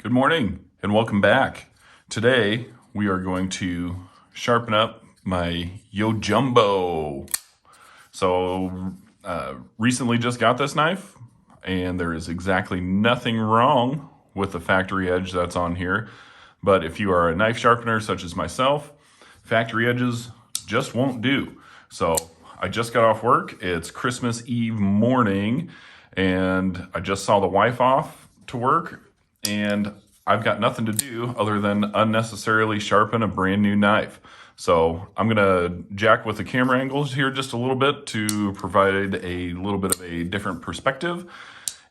Good morning and welcome back. Today we are going to sharpen up my Yojumbo. So recently just got this knife and there is exactly nothing wrong with the factory edge that's on here. But if you are a knife sharpener such as myself, factory edges just won't do. So I just got off work. It's Christmas Eve morning and I just saw the wife off to work and I've got nothing to do other than unnecessarily sharpen a brand new knife. So I'm gonna jack with the camera angles here just a little bit to provide a little bit of a different perspective.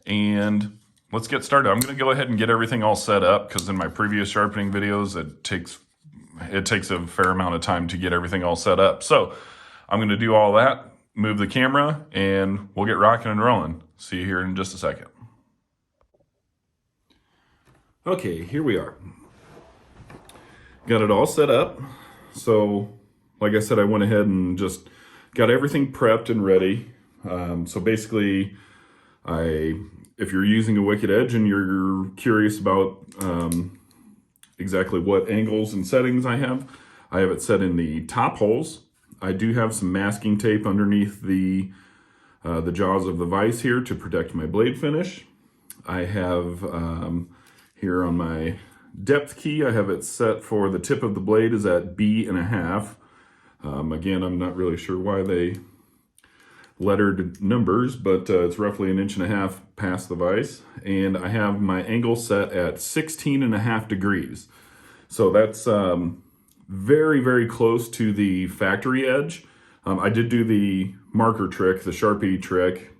And let's get started. I'm gonna go ahead and get everything all set up because in my previous sharpening videos, it takes a fair amount of time to get everything all set up. So I'm gonna do all that, move the camera, and we'll get rocking and rolling. See you here in just a second. Okay, here we are. Got it all set up. So, like I said, I went ahead and just got everything prepped and ready. So basically, if you're using a wicked edge and you're curious about exactly what angles and settings I have it set in the top holes. I do have some masking tape underneath the jaws of the vise here to protect my blade finish. I have here on my depth key, I have it set for the tip of the blade is at B1/2. Again, I'm not really sure why they lettered numbers, but it's roughly 1.5 inches past the vise. And I have my angle set at 16.5 degrees. So that's very, very close to the factory edge. I did do the marker trick, the Sharpie trick.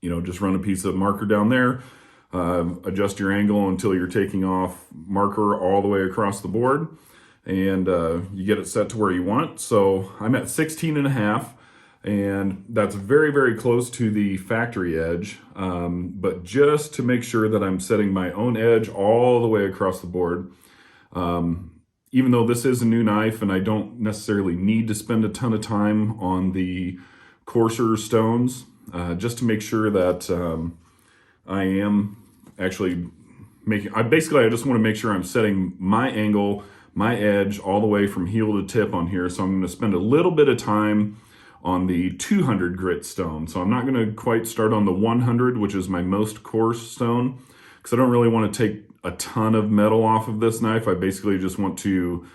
You know, just run a piece of marker down there. Adjust your angle until you're taking off marker all the way across the board and you get it set to where you want. So I'm at 16.5 and that's very, very close to the factory edge. But just to make sure that I'm setting my own edge all the way across the board, even though this is a new knife and I don't necessarily need to spend a ton of time on the coarser stones, just to make sure that I am actually I just want to make sure I'm setting my angle, my edge all the way from heel to tip on here. So I'm going to spend a little bit of time on the 200 grit stone. So I'm not going to quite start on the 100, which is my most coarse stone, because I don't really want to take a ton of metal off of this knife. I basically just want to,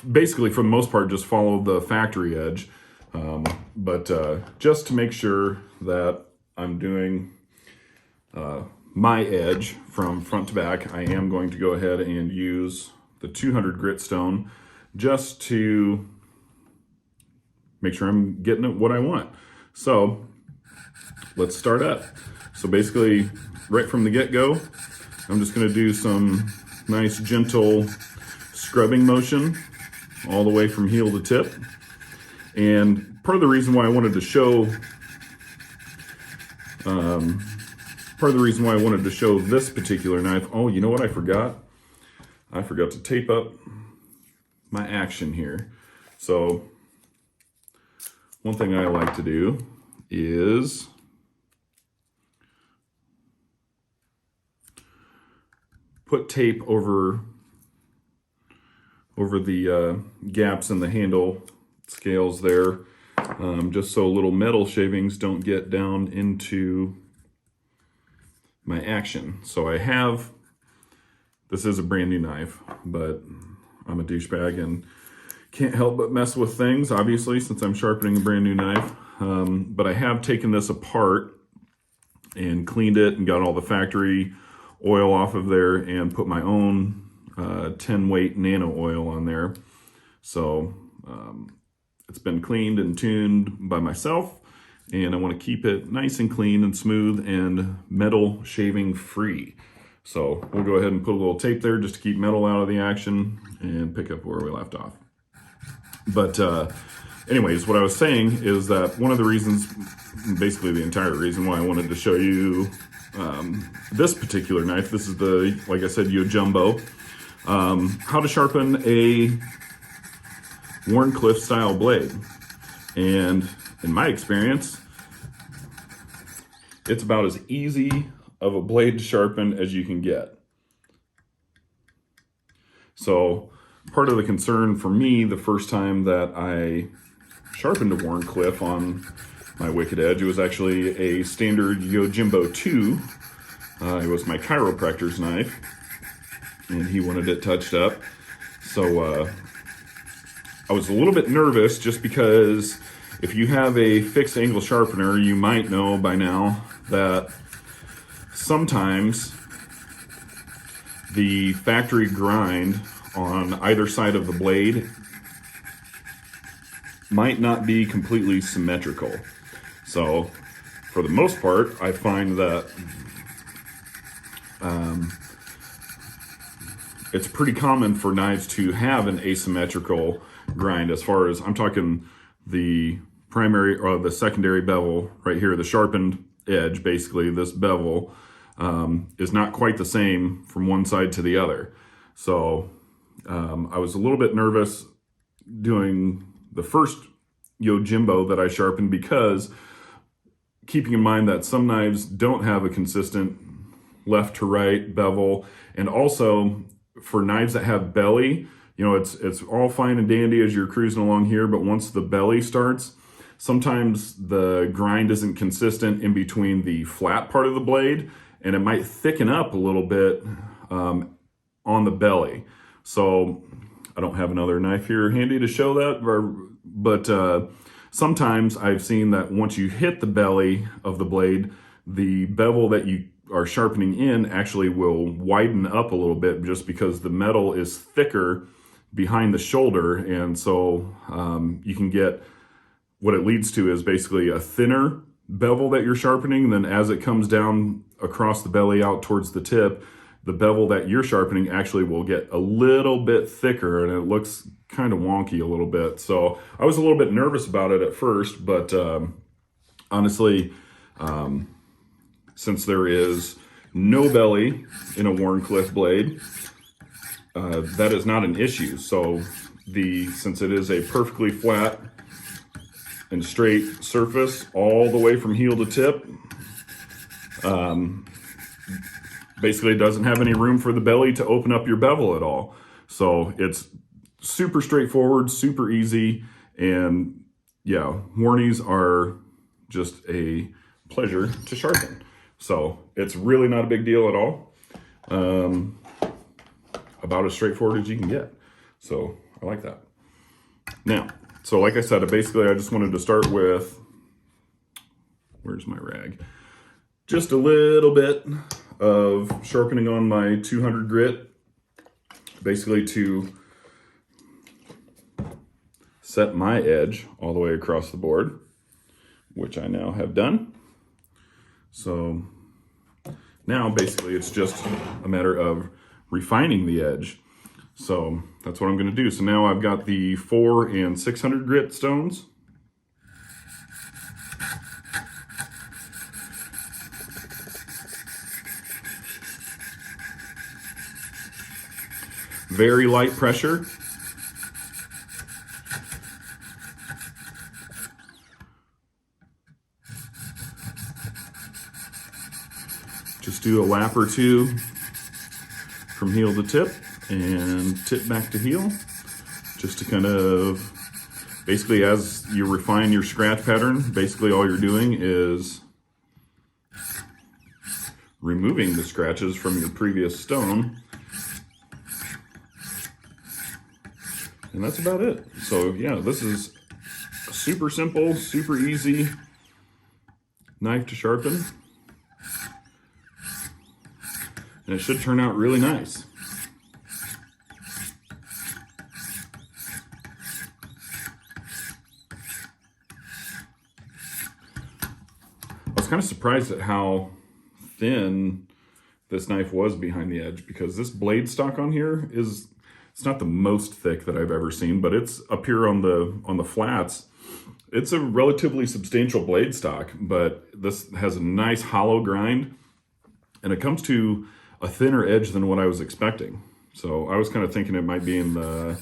basically for the most part, just follow the factory edge. But just to make sure that I'm doing my edge from front to back, I am going to go ahead and use the 200 grit stone just to make sure I'm getting it what I want. So let's start up. So basically right from the get-go, I'm just going to do some nice gentle scrubbing motion all the way from heel to tip. And part of the reason why I wanted to show this particular knife, oh, you know what I forgot? I forgot to tape up my action here. So one thing I like to do is put tape over the gaps in the handle scales there, just so little metal shavings don't get down into my action. So this is a brand new knife, but I'm a douchebag and can't help but mess with things, obviously, since I'm sharpening a brand new knife. But I have taken this apart and cleaned it and got all the factory oil off of there and put my own 10 weight nano oil on there. So it's been cleaned and tuned by myself, and I want to keep it nice and clean and smooth and metal shaving free. So we'll go ahead and put a little tape there just to keep metal out of the action and pick up where we left off. But anyways, what I was saying is that one of the reasons, basically the entire reason why I wanted to show you this particular knife, this is the, like I said, Yojumbo, how to sharpen a Wharncliffe style blade. And in my experience, it's about as easy of a blade to sharpen as you can get. So part of the concern for me the first time that I sharpened a Wharncliffe on my wicked edge, it was actually a standard Yojumbo 2. It was my chiropractor's knife, and he wanted it touched up. So I was a little bit nervous just because if you have a fixed angle sharpener, you might know by now that sometimes the factory grind on either side of the blade might not be completely symmetrical. So for the most part, I find that it's pretty common for knives to have an asymmetrical grind, as far as I'm talking the primary or the secondary bevel right here, the sharpened edge, basically this bevel is not quite the same from one side to the other. So I was a little bit nervous doing the first Yojimbo that I sharpened, because keeping in mind that some knives don't have a consistent left to right bevel, and also for knives that have belly, you know, it's all fine and dandy as you're cruising along here, but once the belly starts, sometimes the grind isn't consistent in between the flat part of the blade, and it might thicken up a little bit on the belly. So I don't have another knife here handy to show that, but sometimes I've seen that once you hit the belly of the blade, the bevel that you are sharpening in actually will widen up a little bit, just because the metal is thicker behind the shoulder. And so you can get, what it leads to is basically a thinner bevel that you're sharpening. And then as it comes down across the belly out towards the tip, the bevel that you're sharpening actually will get a little bit thicker, and it looks kind of wonky a little bit. So I was a little bit nervous about it at first, but honestly, since there is no belly in a Wharncliffe blade, that is not an issue. So since it is a perfectly flat and straight surface all the way from heel to tip, basically it doesn't have any room for the belly to open up your bevel at all. So it's super straightforward, super easy, and yeah, Warnies are just a pleasure to sharpen. So it's really not a big deal at all. About as straightforward as you can get. So I like that. Now, so like I said, basically I just wanted to start with, where's my rag? Just a little bit of sharpening on my 200 grit, basically to set my edge all the way across the board, which I now have done. So now basically it's just a matter of refining the edge. So that's what I'm going to do. So now I've got the 400 and 600 grit stones. Very light pressure. Just do a lap or two from heel to tip and tip back to heel, just to kind of, basically as you refine your scratch pattern, basically all you're doing is removing the scratches from your previous stone. And that's about it. So yeah, this is a super simple, super easy knife to sharpen. And it should turn out really nice. I was kind of surprised at how thin this knife was behind the edge, because this blade stock on here is, it's not the most thick that I've ever seen, but it's up here on the flats. It's a relatively substantial blade stock, but this has a nice hollow grind, and it comes to a thinner edge than what I was expecting. So I was kind of thinking it might be in the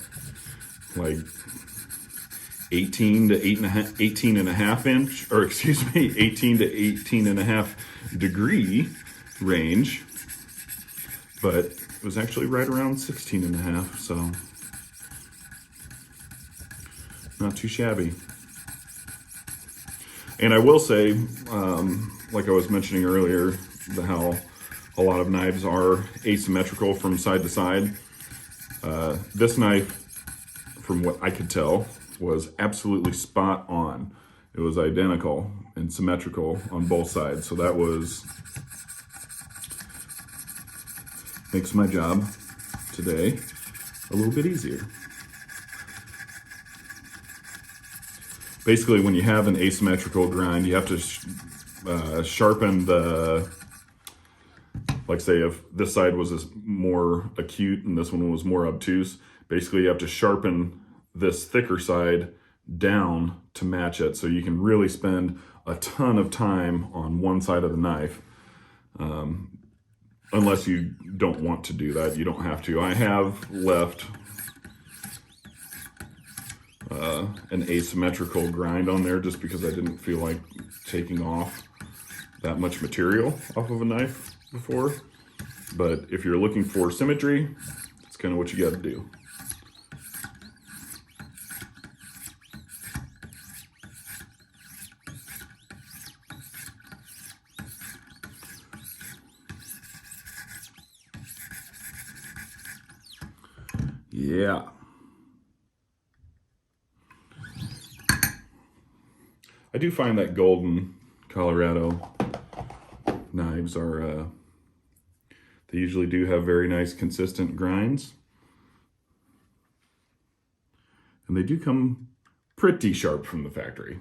like 18 and a half inch, or excuse me, 18 to 18 and a half degree range, but it was actually right around 16 and a half, so not too shabby. And I will say, like I was mentioning earlier, how a lot of knives are asymmetrical from side to side. This knife, from what I could tell, was absolutely spot on. It was identical and symmetrical on both sides. So that makes my job today a little bit easier. Basically, when you have an asymmetrical grind, you have to sharpen the, like say if this side was more acute and this one was more obtuse, basically you have to sharpen this thicker side down to match it, so you can really spend a ton of time on one side of the knife. Unless you don't want to do that, you don't have to. I have left an asymmetrical grind on there just because I didn't feel like taking off that much material off of a knife before. But if you're looking for symmetry, that's kind of what you got to do. Yeah. I do find that golden Colorado knives are, they usually do have very nice consistent grinds. And they do come pretty sharp from the factory.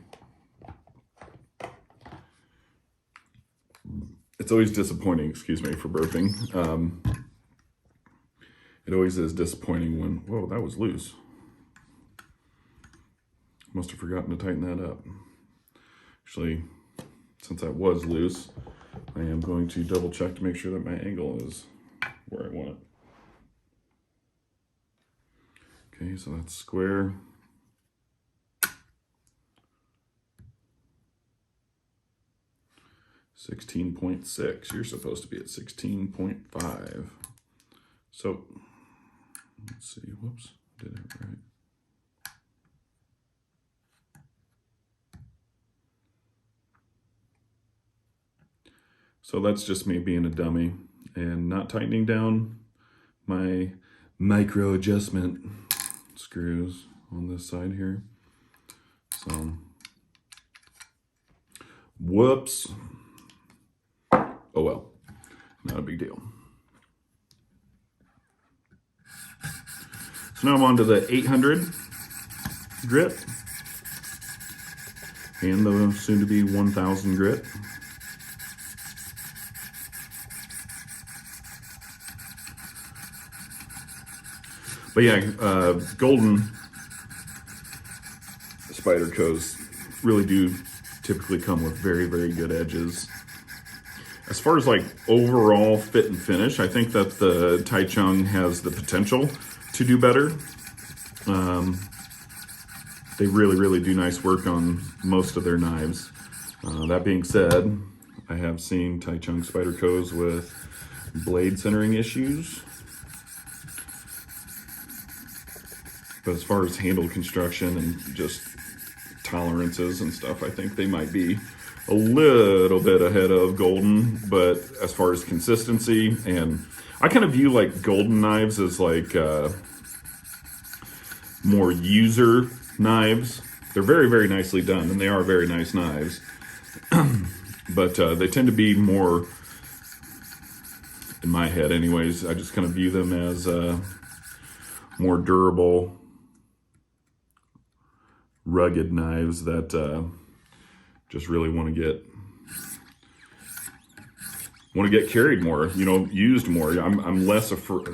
It's always disappointing, excuse me for burping. It always is disappointing when, whoa, that was loose. Must have forgotten to tighten that up. Actually, since that was loose, I am going to double check to make sure that my angle is where I want it. Okay, so that's square. $16.6. You're supposed to be at 16.5. So let's see. Whoops, did it right. So that's just me being a dummy and not tightening down my micro adjustment screws on this side here. So, whoops. Oh well, not a big deal. So now I'm on to the 800 grit and the soon to be 1000 grit. But yeah, golden Spydercos really do typically come with very, very good edges. As far as like overall fit and finish, I think that the Taichung has the potential to do better. They really, really do nice work on most of their knives. That being said, I have seen Taichung Spydercos with blade centering issues. But as far as handle construction and just tolerances and stuff, I think they might be a little bit ahead of golden. But as far as consistency, and I kind of view like golden knives as like more user knives. They're very, very nicely done, and they are very nice knives. But they tend to be more, in my head anyways, I just kind of view them as more durable, rugged knives that just really want to get carried more, you know, used more. I'm less afraid.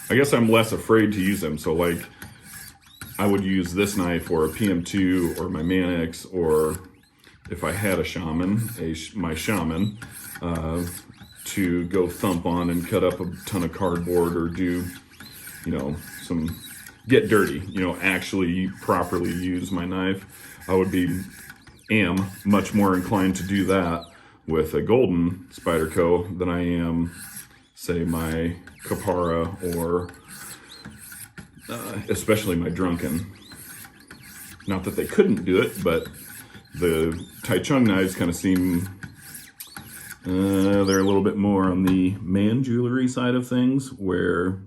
I guess I'm less afraid to use them. So like, I would use this knife or a PM2 or my Manix, or if I had a Shaman, my Shaman, to go thump on and cut up a ton of cardboard or do, you know, get dirty, you know, actually properly use my knife. I am much more inclined to do that with a golden Spyderco than I am, say, my Kapara or especially my Drunken. Not that they couldn't do it, but the Taichung knives kind of seem, they're a little bit more on the man jewelry side of things, where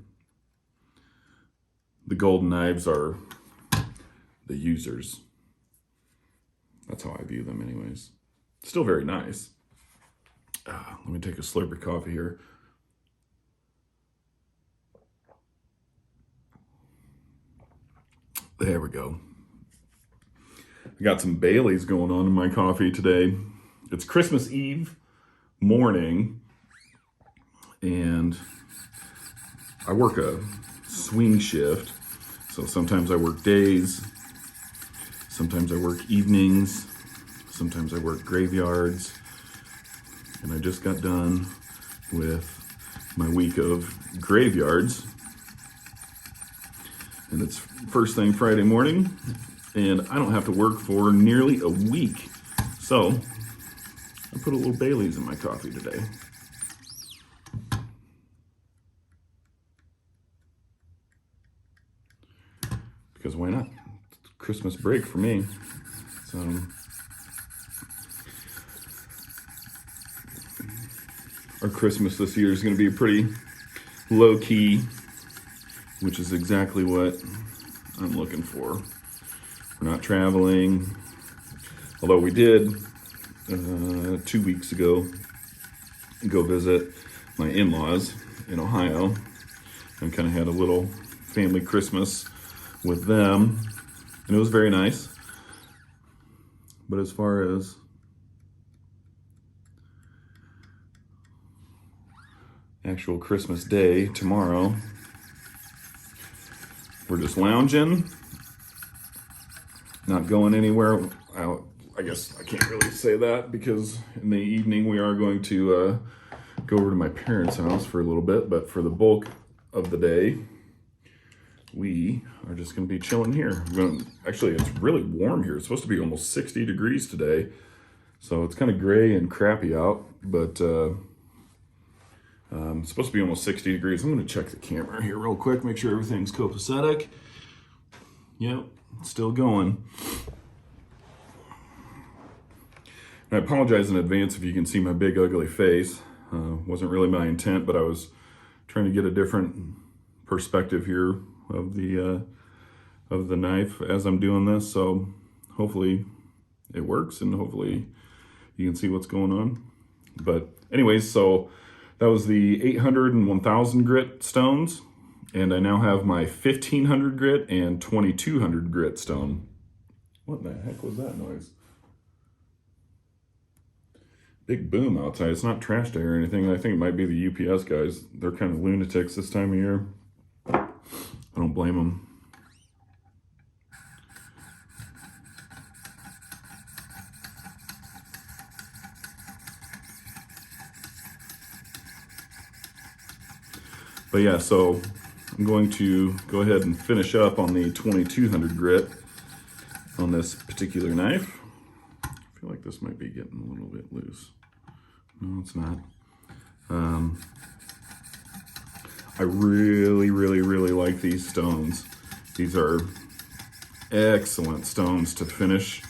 the golden knives are the users. That's how I view them anyways. Still very nice. Let me take a slurp of coffee here. There we go. I got some Baileys going on in my coffee today. It's Christmas Eve morning, and I work a swing shift. So sometimes I work days, sometimes I work evenings, sometimes I work graveyards. And I just got done with my week of graveyards. And it's first thing Friday morning, and I don't have to work for nearly a week. So I put a little Bailey's in my coffee today. Because why not? It's Christmas break for me. So our Christmas this year is going to be pretty low key, which is exactly what I'm looking for. We're not traveling, although we did 2 weeks ago go visit my in-laws in Ohio and kind of had a little family Christmas with them, and it was very nice. But as far as actual Christmas Day tomorrow, we're just lounging, not going anywhere. I guess I can't really say that, because in the evening we are going to go over to my parents' house for a little bit, but for the bulk of the day, we are just going to be chilling here. Actually, it's really warm here. It's supposed to be almost 60 degrees today, so it's kind of gray and crappy out, but it's supposed to be almost 60 degrees. I'm going to check the camera here real quick, make sure everything's copacetic. Yep, still going. And I apologize in advance if you can see my big ugly face. Wasn't really my intent, but I was trying to get a different perspective here of the knife as I'm doing this. So hopefully it works, and hopefully you can see what's going on. But anyways, so that was the 800 and 1000 grit stones, and I now have my 1500 grit and 2200 grit stone. What the heck was that noise? Big boom outside. It's not trash day or anything. I think it might be the UPS guys. They're kind of lunatics this time of year. I don't blame them. But yeah, so I'm going to go ahead and finish up on the 2200 grit on this particular knife. I feel like this might be getting a little bit loose. No, it's not. I really, really, really like these stones. These are excellent stones to finish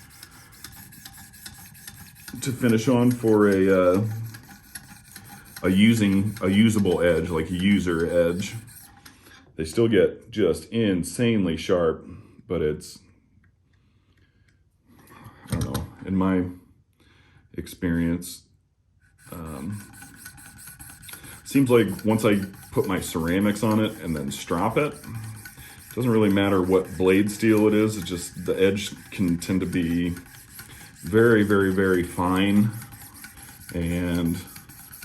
on for a usable edge, like a user edge. They still get just insanely sharp, but it's, I don't know, in my experience, seems like once I put my ceramics on it and then strop it, it doesn't really matter what blade steel it is. It's just the edge can tend to be very, very, very fine and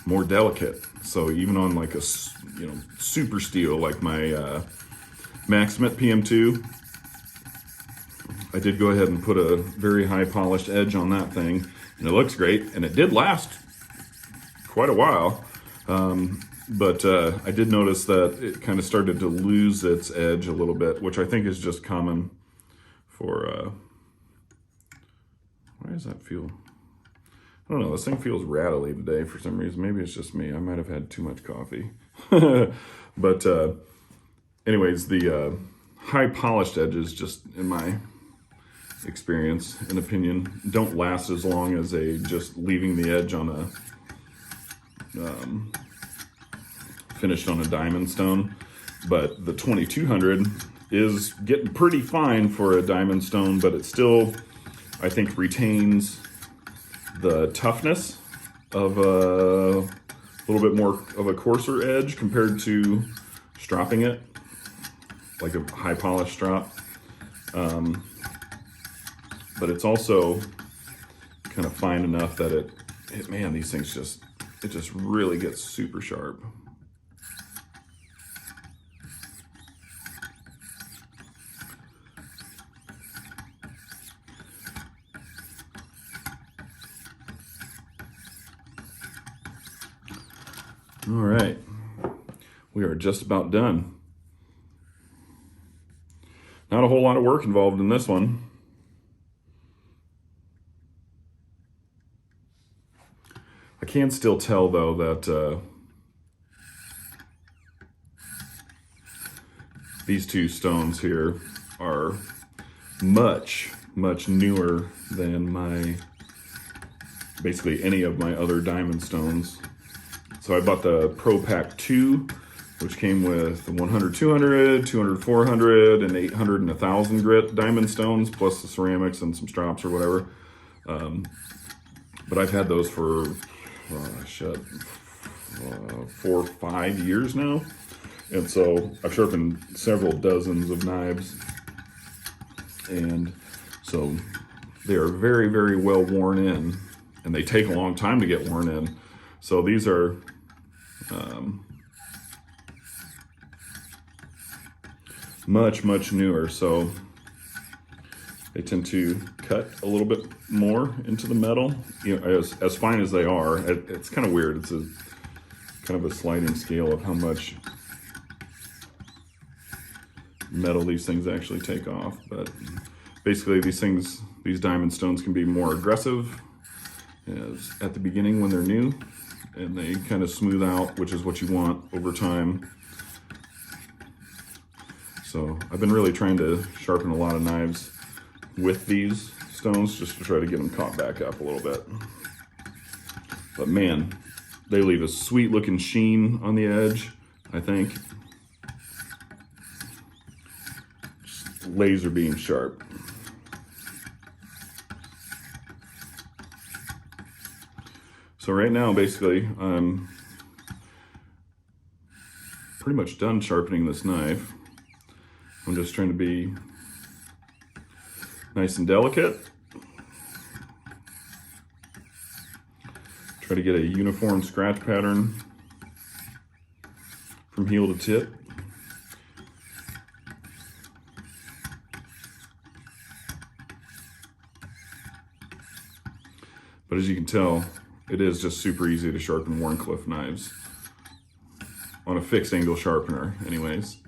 more delicate. So even on like a super steel like my Maximate PM2, I did go ahead and put a very high polished edge on that thing, and it looks great, and it did last quite a while. But I did notice that it kind of started to lose its edge a little bit, which I think is just common for, why does that feel? I don't know, this thing feels rattly today for some reason. Maybe it's just me. I might have had too much coffee. But anyways, the high polished edges, just in my experience and opinion, don't last as long as just leaving the edge on a finished on a diamond stone. But the 2200 is getting pretty fine for a diamond stone, but it still, I think, retains the toughness of a little bit more of a coarser edge compared to stropping it, like a high polished strop. But it's also kind of fine enough that man, these things it just really gets super sharp. All right, we are just about done. Not a whole lot of work involved in this one. I can still tell though that these two stones here are much newer than basically any of my other diamond stones. So I bought the Pro Pack 2, which came with 100, 200, 200, 400, and 800 and 1,000 grit diamond stones, plus the ceramics and some strops or whatever. But I've had those for 4 or 5 years now. And so I've sharpened several dozens of knives. And so they are very, very well worn in, and they take a long time to get worn in. So these are much newer, so they tend to cut a little bit more into the metal. You know, as fine as they are, it's kind of weird. It's kind of a sliding scale of how much metal these things actually take off. But basically, these diamond stones can be more aggressive at the beginning when they're new, and they kind of smooth out, which is what you want over time. So I've been really trying to sharpen a lot of knives with these stones just to try to get them caught back up a little bit. But man, they leave a sweet looking sheen on the edge, I think. Just laser beam sharp. So right now, basically, I'm pretty much done sharpening this knife. I'm just trying to be nice and delicate. Try to get a uniform scratch pattern from heel to tip. But as you can tell, it is just super easy to sharpen Wharncliffe knives on a fixed angle sharpener anyways.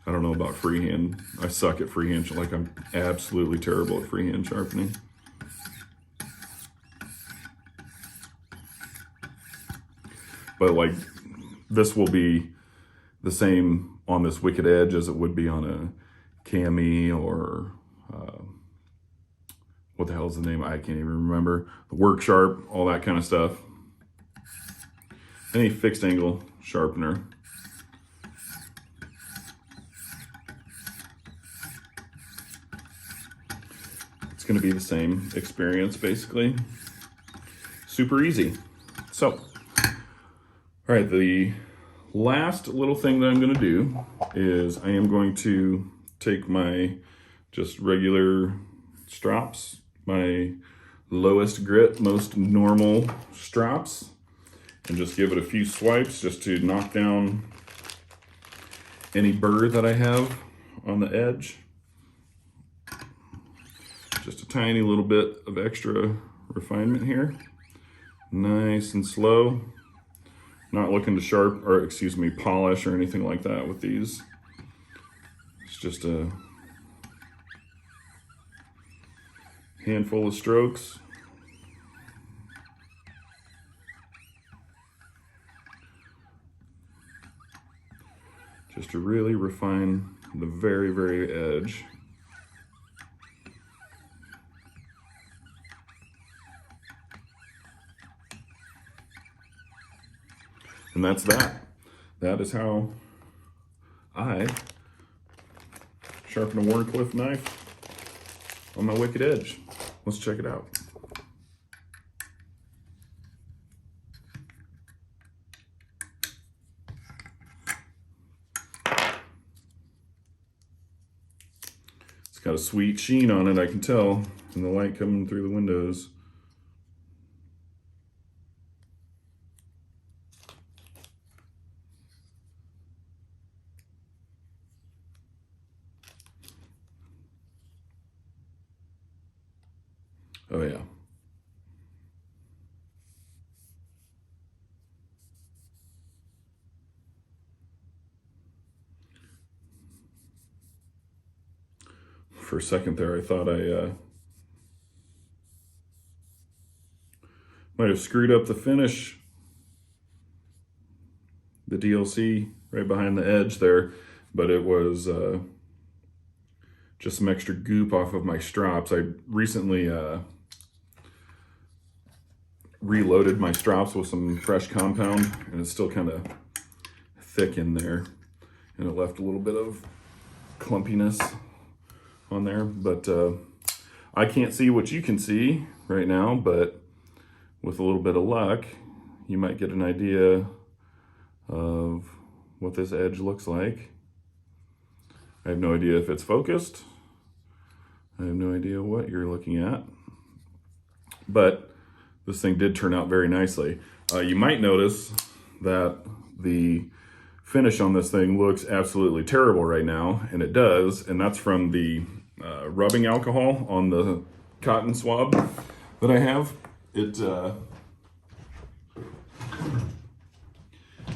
I don't know about freehand. I suck at freehand, like I'm absolutely terrible at freehand sharpening. But like, this will be the same on this wicked edge as it would be on a cami or what the hell is the name? I can't even remember. The work sharp, all that kind of stuff. Any fixed angle sharpener. It's going to be the same experience, basically. Super easy. So, all right, the last little thing that I'm going to do is I am going to take my just regular strops, my lowest grit, most normal strops, and just give it a few swipes just to knock down any burr that I have on the edge. Just a tiny little bit of extra refinement here. Nice and slow. Not looking to polish or anything like that with these. It's just a handful of strokes. just to really refine the very, very edge. And that's that. That is how I sharpen a wharncliffe knife on my wicked edge. Let's check it out. It's got a sweet sheen on it, I can tell, and the light coming through the windows. Oh yeah. For a second there, I thought I might have screwed up the finish. The DLC right behind the edge there, but it was just some extra goop off of my strops. I recently reloaded my strops with some fresh compound, and it's still kind of thick in there, and it left a little bit of clumpiness on there, but I can't see what you can see right now, but with a little bit of luck, you might get an idea of what this edge looks like. I have no idea if it's focused. I have no idea what you're looking at, but this thing did turn out very nicely. You might notice that the finish on this thing looks absolutely terrible right now, and it does, and that's from the rubbing alcohol on the cotton swab that I have. It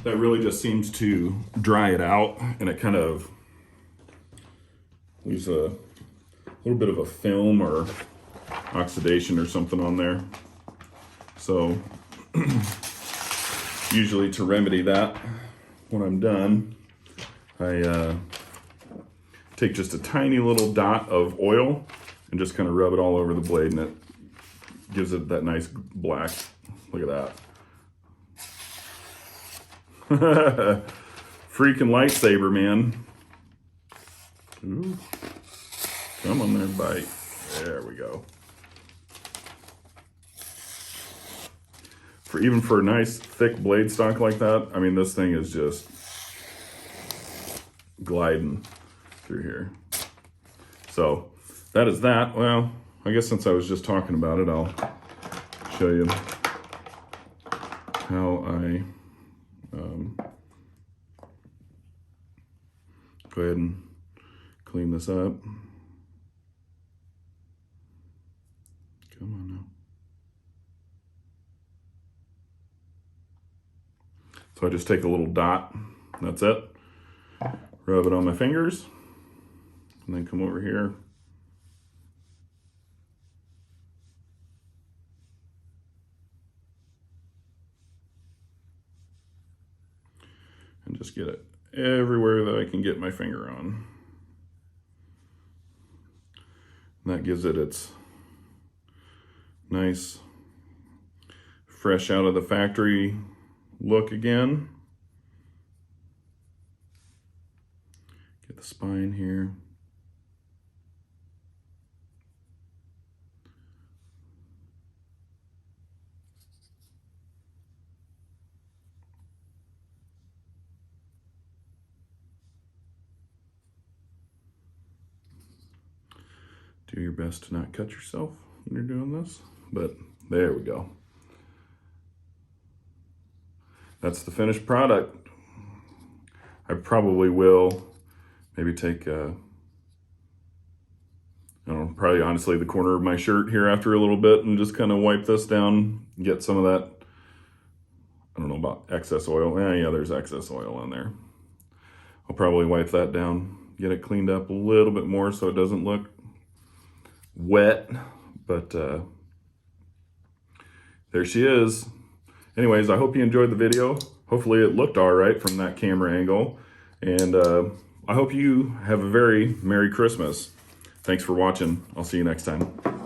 that really just seems to dry it out, and it kind of leaves a little bit of a film or oxidation or something on there. So usually to remedy that, when I'm done, I take just a tiny little dot of oil and just kind of rub it all over the blade, and it gives it that nice black. Look at that. Freaking lightsaber, man. Ooh. Come on there, bite. There we go. Even for a nice thick blade stock like that, I mean, this thing is just gliding through here. So that is that. Well, I guess since I was just talking about it, I'll show you how I go ahead and clean this up. Come on now. So I just take a little dot, that's it. Rub it on my fingers, and then come over here. And just get it everywhere that I can get my finger on. And that gives it its nice, fresh out of the factory look again. Get the spine here. Do your best to not cut yourself when you're doing this, but there we go. That's the finished product. I probably will maybe take, I don't know, probably honestly the corner of my shirt here after a little bit and just kind of wipe this down, get some of that, I don't know about excess oil. Yeah, there's excess oil in there. I'll probably wipe that down, get it cleaned up a little bit more so it doesn't look wet, but there she is. Anyways, I hope you enjoyed the video. Hopefully it looked all right from that camera angle. And I hope you have a very Merry Christmas. Thanks for watching. I'll see you next time.